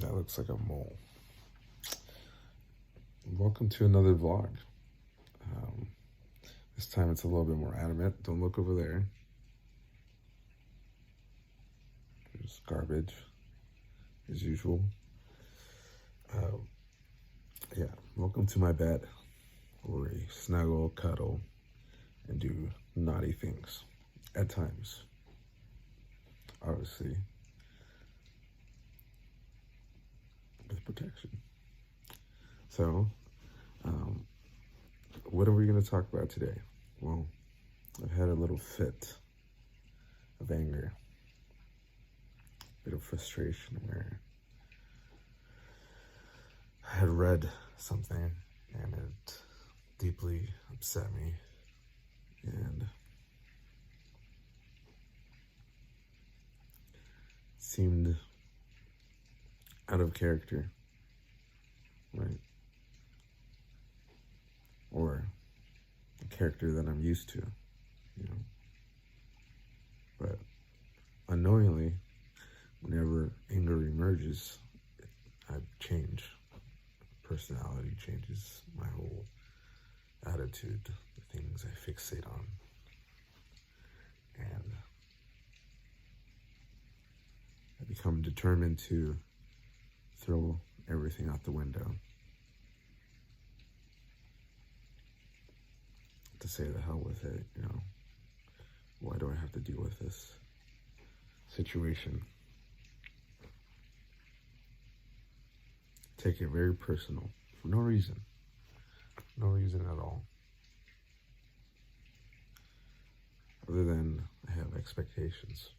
That looks like a mole. Welcome to another vlog. This time it's a little bit more animate. Don't look over there. There's garbage, as usual. Yeah, welcome to my bed, where we snuggle, cuddle, and do naughty things at times. Obviously, with protection. So, what are we going to talk about today? Well, I've had a little fit of anger, a bit of frustration where I had read something and it deeply upset me, and seemed out of character, right? Or a character that I'm used to, But unknowingly, whenever anger emerges, I change. Personality changes, my whole attitude, the things I fixate on. And I become determined to throw everything out the window. To say the hell with it, Why do I have to deal with this situation? Take it very personal for no reason. No reason at all. Other than I have expectations.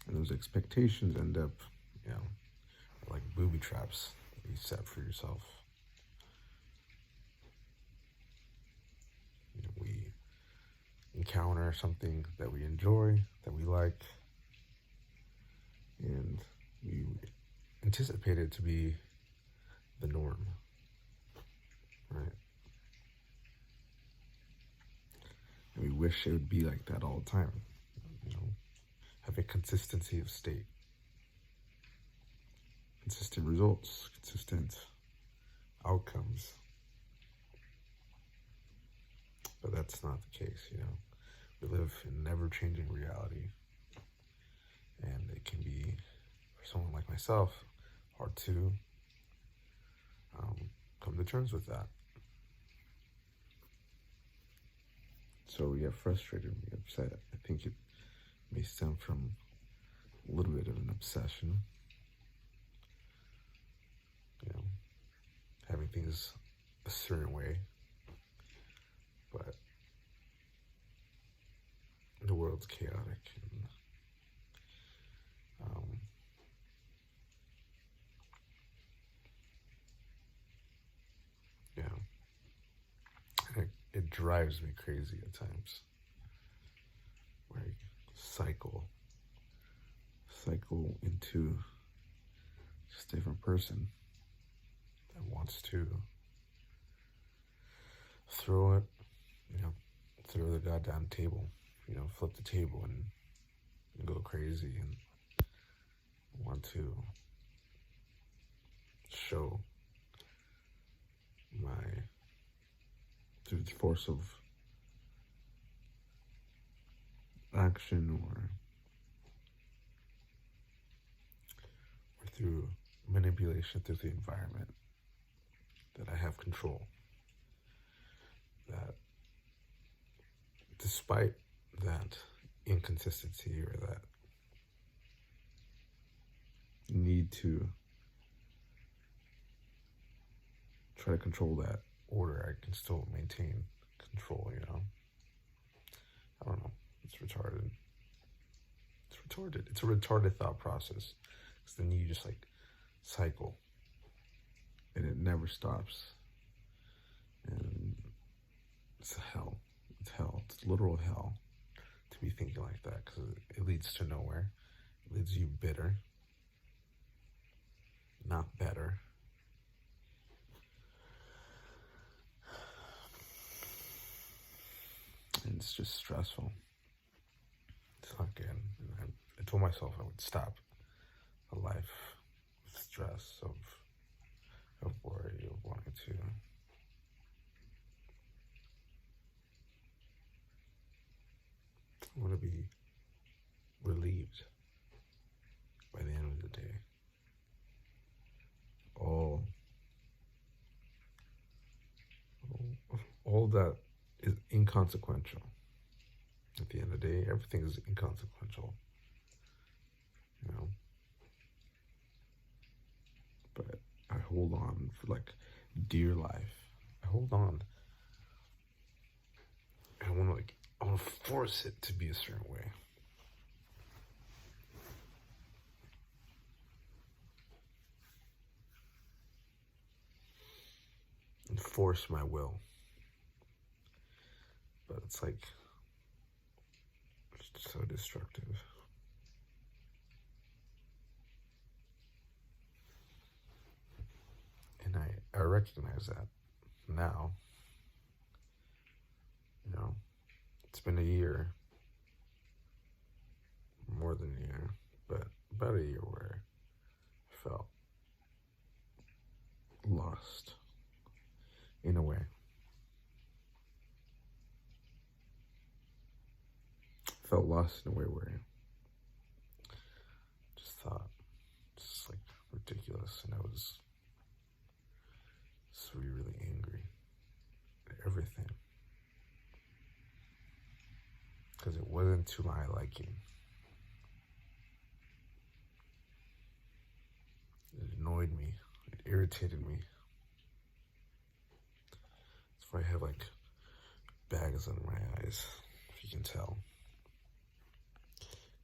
And those expectations end up, like booby traps that you set for yourself. We encounter something that we enjoy, that we like, and we anticipate it to be the norm, right? And we wish it would be like that all the time, have a consistency of state, consistent results, consistent outcomes. But that's not the case, We live in an ever-changing reality. And it can be, for someone like myself, hard to come to terms with that. So we get frustrated, we get upset. I think it may stem from a little bit of an obsession. Having things a certain way. But the world's chaotic, and it drives me crazy at times. Where I cycle into just a different person that wants to throw the goddamn table, flip the table and go crazy and want to show through the force of action or through manipulation through the environment that I have control. That despite that inconsistency or that need to try to control that order, I can still maintain control, I don't know. It's retarded. It's a retarded thought process. Because then you just cycle. And it never stops. And it's hell. It's hell. It's literal hell to be thinking like that, because it leads to nowhere. It leaves you bitter, not better. And it's just stressful. It's not good. told myself I would stop a life of stress, of worry, of wanting to. I want to be relieved by the end of the day. All that is inconsequential. At the end of the day, everything is inconsequential, you know. But I hold on for like dear life. I hold on. And I want to force it to be a certain way. And force my will. But it's like, it's so destructive. And I recognize that now. You know, it's been a year, more than a year, but about a year where I felt lost in a way. Felt lost in a way where I just thought it's like ridiculous, and I was so really angry at everything because it wasn't to my liking. It annoyed me. It irritated me. That's why I have like bags under my eyes, if you can tell.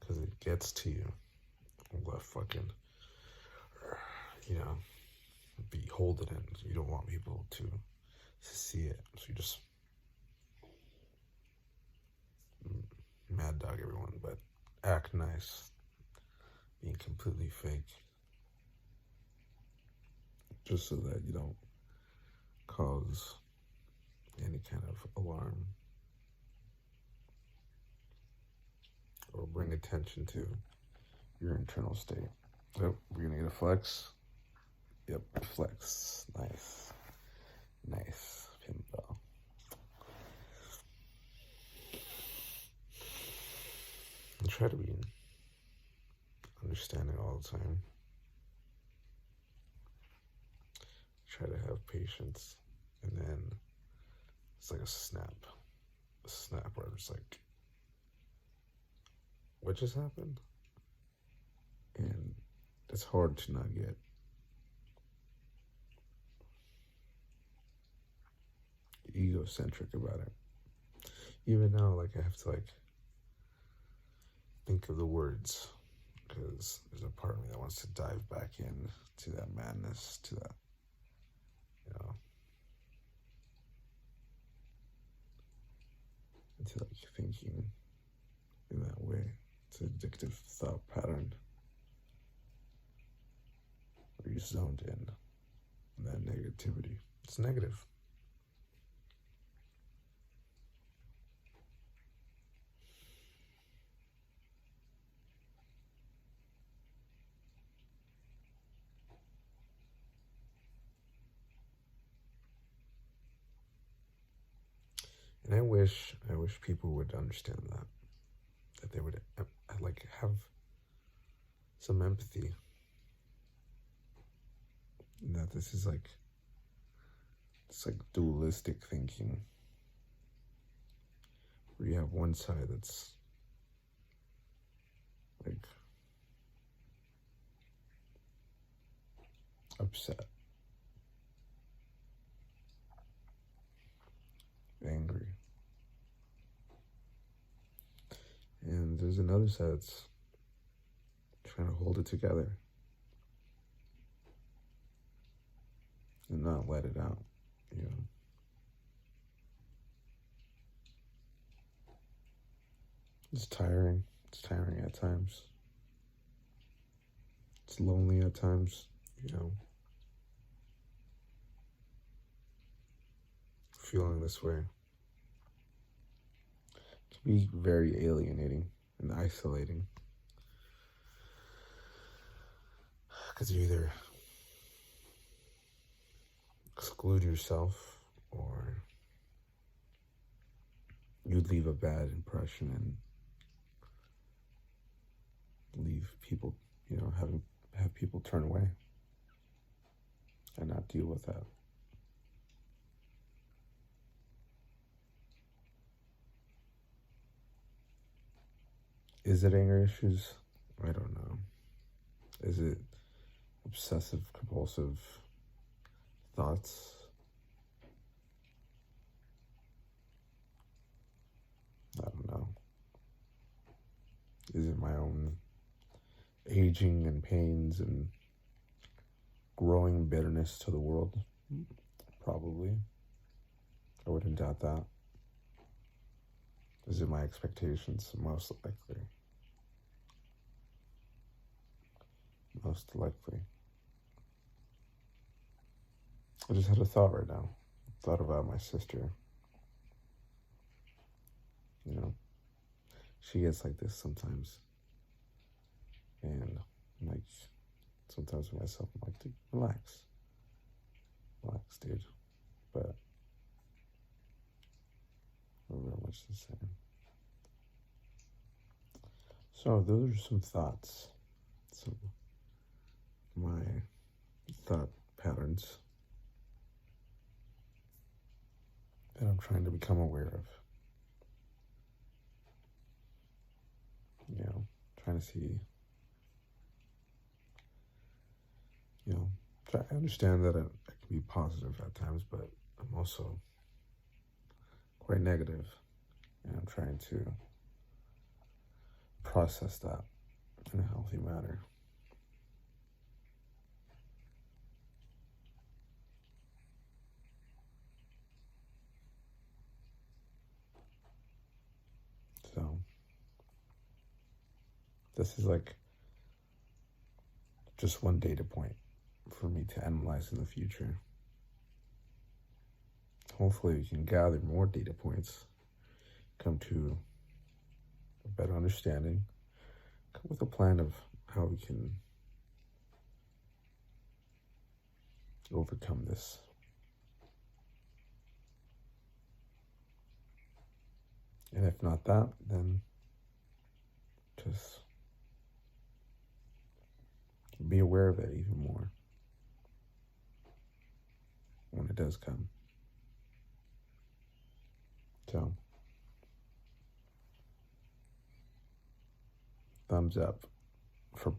Because it gets to you. All that fucking, you know, be holding it. You don't want people to see it. So you just mad dog everyone, but act nice. Being completely fake. Just so that you don't cause any kind of alarm or bring attention to your internal state. Oh, we're gonna get a flex. Yep, flex. Nice. Nice. Pimple. I try to be understanding all the time. Try to have patience, and then it's like a snap where it's like, what just happened? And it's hard to not get egocentric about it. Even now, like, I have to like think of the words, because there's a part of me that wants to dive back in to that madness, to that, you know, into like thinking in that way. It's an addictive thought pattern where you're zoned in that negativity. It's negative. And I wish people would understand that they would like have some empathy, and that this is like, it's like dualistic thinking, where you have one side that's like upset, angry, and there's another side that's trying to hold it together and not let it out, you know. It's tiring. It's tiring at times. It's lonely at times, you know. Feeling this way. It can be very alienating and isolating. Because you either exclude yourself or you leave a bad impression and leave people, have people turn away and not deal with that. Is it anger issues? I don't know. Is it obsessive compulsive thoughts? I don't know. Is it my own aging and pains and growing bitterness to the world? Probably. I wouldn't doubt that. Is it my expectations? Most likely. Most likely. I just had a thought right now. Thought about my sister. She gets like this sometimes. And like, sometimes with myself, I'm like, dude, relax. Relax, dude. But not really much to say. So those are some thoughts. Some of my thought patterns that I'm trying to become aware of. Trying to see, I understand that I can be positive at times, but I'm also quite negative, and I'm trying to process that in a healthy manner. So this is like just one data point for me to analyze in the future. Hopefully we can gather more data points, come to a better understanding, come with a plan of how we can overcome this. And if not that, then just be aware of it even more when it does come. So, thumbs up for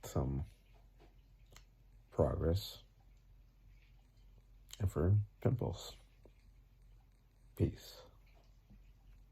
some progress and for Pimples. Peace.